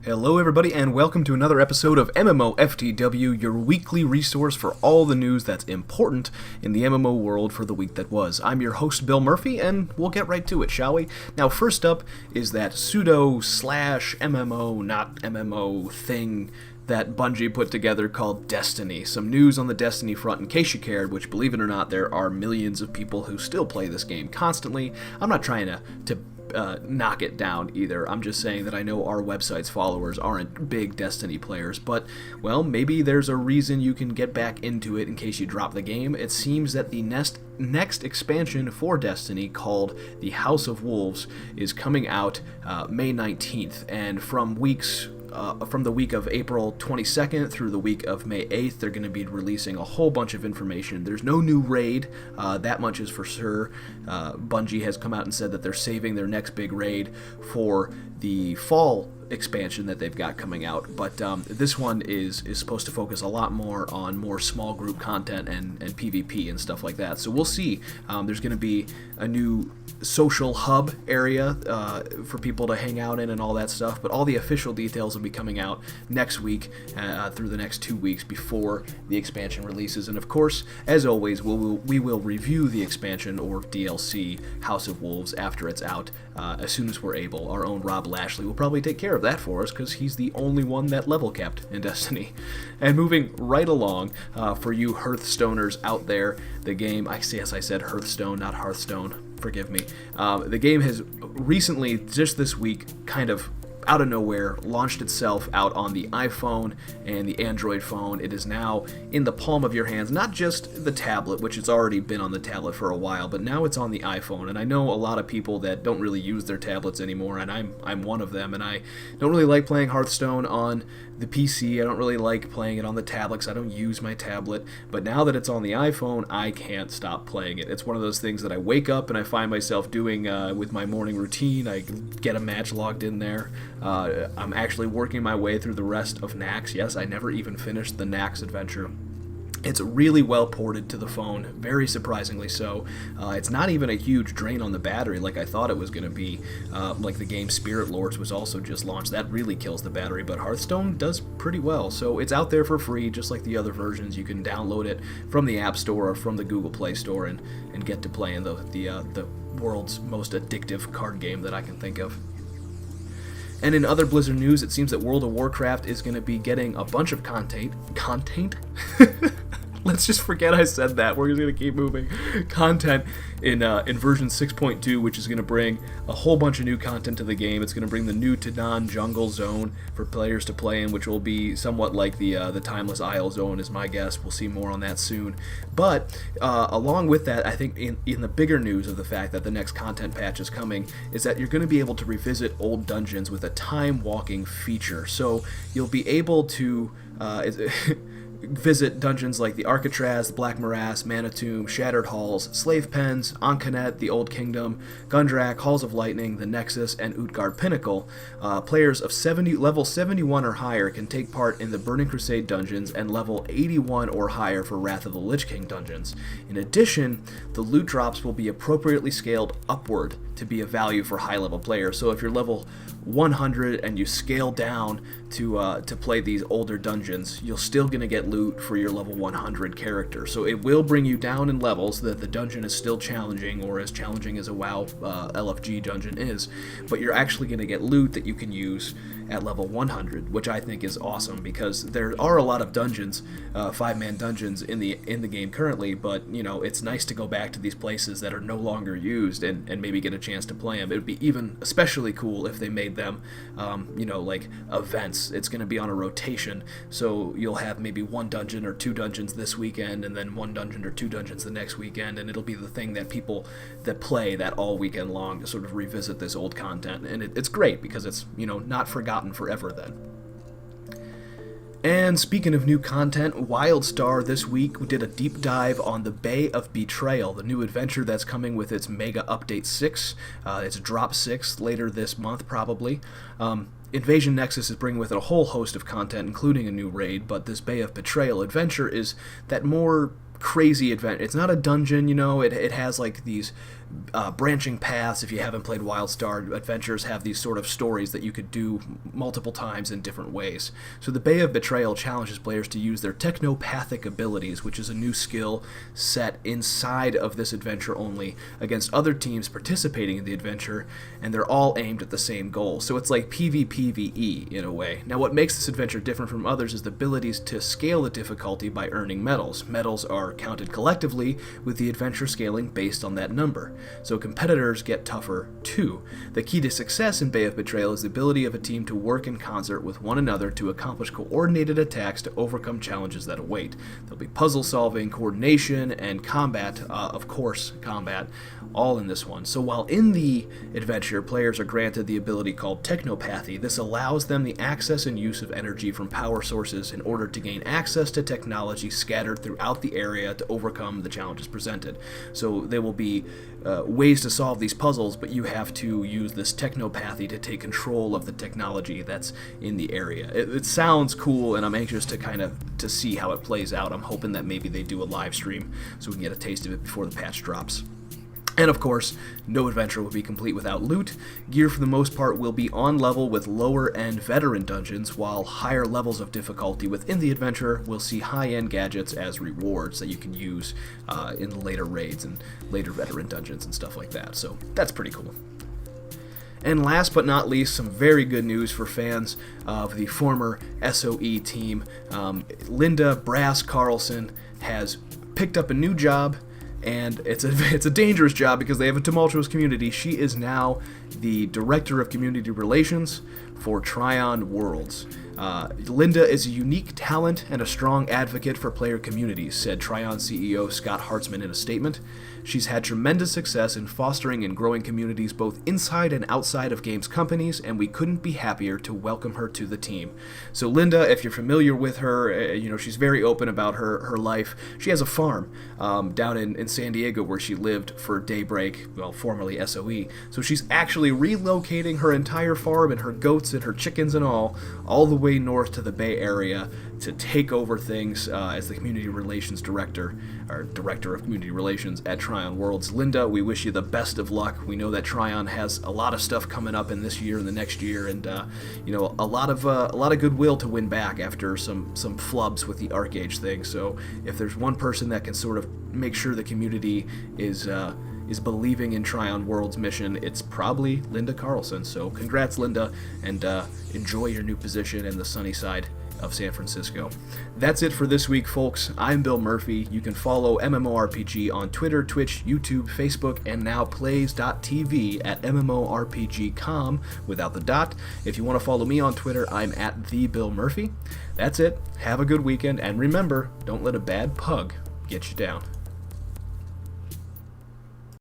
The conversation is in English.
Hello everybody and welcome to another episode of MMOFTW, your weekly resource for all the news that's important in the MMO world for the week that was. I'm your host Bill Murphy and we'll get right to it, shall we? Now first up is that pseudo/MMO, not MMO thing that Bungie put together called Destiny. Some news on the Destiny front in case you cared, which believe it or not there are millions of people who still play this game constantly. I'm not trying to knock it down either. I'm just saying that I know our website's followers aren't big Destiny players, but, well, maybe there's a reason you can get back into it in case you drop the game. It seems that the next expansion for Destiny, called the House of Wolves, is coming out May 19th, and from the week of April 22nd through the week of May 8th, they're going to be releasing a whole bunch of information. There's no new raid, that much is for sure. Bungie has come out and said that they're saving their next big raid for the fall expansion that they've got coming out, but this one is supposed to focus a lot more on more small group content and PvP and stuff like that. So we'll see. There's going to be a new social hub area for people to hang out in and all that stuff, but all the official details will be coming out next week through the next 2 weeks before the expansion releases. And of course, as always, we will review the expansion or DLC House of Wolves after it's out as soon as we're able. Our own Rob Lashley will probably take care of that for us because he's the only one that level capped in Destiny. And moving right along, for you Hearthstoners out there, the game, I said Hearthstone, not Hearthstone, forgive me. The game has recently, just this week, kind of out of nowhere, launched itself out on the iPhone and the Android phone. It is now in the palm of your hands, not just the tablet, which it's already been on the tablet for a while, but now it's on the iPhone. And I know a lot of people that don't really use their tablets anymore, and I'm one of them, and I don't really like playing Hearthstone on the PC. I don't really like playing it on the tablet because I don't use my tablet, but now that it's on the iPhone, I can't stop playing it. It's one of those things that I wake up and I find myself doing with my morning routine. I get a match logged in there. I'm actually working my way through the rest of Nax. Yes, I never even finished the Nax adventure. It's really well ported to the phone, very surprisingly so. It's not even a huge drain on the battery like I thought it was going to be. Like the game Spirit Lords was also just launched. That really kills the battery, but Hearthstone does pretty well. So it's out there for free, just like the other versions. You can download it from the App Store or from the Google Play Store and get to play in the world's most addictive card game that I can think of. And in other Blizzard news, it seems that World of Warcraft is going to be getting a bunch of content? Let's just forget I said that. We're just going to keep moving. Content in version 6.2, which is going to bring a whole bunch of new content to the game. It's going to bring the new Tanan Jungle Zone for players to play in, which will be somewhat like the Timeless Isle Zone, is my guess. We'll see more on that soon. But along with that, I think in the bigger news of the fact that the next content patch is coming is that you're going to be able to revisit old dungeons with a time-walking feature. So you'll be able to visit dungeons like the Alcatraz, the Black Morass, Manitomb, Shattered Halls, Slave Pens, Ancanet, the Old Kingdom, Gundrak, Halls of Lightning, the Nexus, and Utgard Pinnacle. Players of level 71 or higher can take part in the Burning Crusade dungeons, and level 81 or higher for Wrath of the Lich King dungeons. In addition, the loot drops will be appropriately scaled upward to be of value for high-level players. So if you're level 100 and you scale down to play these older dungeons, you're still going to get loot for your level 100 character. So it will bring you down in levels, that the dungeon is still challenging, or as challenging as a WoW LFG dungeon is, but you're actually going to get loot that you can use at level 100, which I think is awesome, because there are a lot of dungeons, 5-man dungeons in the game currently, but you know, it's nice to go back to these places that are no longer used and maybe get a chance to play them. It would be even especially cool if they made them like events. It's going to be on a rotation, so you'll have maybe one dungeon or two dungeons this weekend, and then one dungeon or two dungeons the next weekend, and it'll be the thing that people that play that all weekend long to sort of revisit this old content. And it's great because it's not forgotten forever then. And speaking of new content, WildStar this week did a deep dive on the Bay of Betrayal, the new adventure that's coming with its Mega Update 6. It's Drop 6 later this month, probably. Invasion Nexus is bringing with it a whole host of content, including a new raid, but this Bay of Betrayal adventure is that more crazy adventure. It's not a dungeon, it has like these branching paths. If you haven't played WildStar, adventures have these sort of stories that you could do multiple times in different ways. So the Bay of Betrayal challenges players to use their technopathic abilities, which is a new skill set inside of this adventure only, against other teams participating in the adventure, and they're all aimed at the same goal. So it's like PvPvE in a way. Now what makes this adventure different from others is the abilities to scale the difficulty by earning medals. Medals are counted collectively, with the adventure scaling based on that number. So competitors get tougher too. The key to success in Bay of Betrayal is the ability of a team to work in concert with one another to accomplish coordinated attacks to overcome challenges that await. There'll be puzzle solving, coordination, and combat, of course, combat, all in this one. So while in the adventure, players are granted the ability called technopathy, this allows them the access and use of energy from power sources in order to gain access to technology scattered throughout the area to overcome the challenges presented. So there will be ways to solve these puzzles, but you have to use this technopathy to take control of the technology that's in the area. It sounds cool, and I'm anxious to see how it plays out. I'm hoping that maybe they do a live stream so we can get a taste of it before the patch drops. And of course, no adventure will be complete without loot. Gear for the most part will be on level with lower end veteran dungeons, while higher levels of difficulty within the adventure will see high-end gadgets as rewards that you can use in later raids and later veteran dungeons and stuff like that. So that's pretty cool. And last but not least, some very good news for fans of the former SOE team. Linda Brass Carlson has picked up a new job, and it's a dangerous job because they have a tumultuous community. She is now the Director of Community Relations for Trion Worlds. Linda is a unique talent and a strong advocate for player communities, said Trion CEO Scott Hartzman in a statement. She's had tremendous success in fostering and growing communities both inside and outside of games companies, and we couldn't be happier to welcome her to the team. So Linda, if you're familiar with her, she's very open about her life. She has a farm down in San Diego where she lived for Daybreak, well, formerly SOE. So she's actually relocating her entire farm and her goats and her chickens and all the way north to the Bay Area to take over things as the Community Relations Director, or Director of Community Relations at Trion Worlds. Linda, we wish you the best of luck. We know that Trion has a lot of stuff coming up in this year and the next year, and a lot of goodwill to win back after some flubs with the Arcage thing. So if there's one person that can sort of make sure the community is believing in Trion World's mission, it's probably Linda Carlson. So congrats, Linda, and enjoy your new position in the sunny side of San Francisco. That's it for this week, folks. I'm Bill Murphy. You can follow MMORPG on Twitter, Twitch, YouTube, Facebook, and now plays.tv at MMORPG.com without the dot. If you want to follow me on Twitter, I'm at @TheBillMurphy. That's it. Have a good weekend, and remember, don't let a bad pug get you down.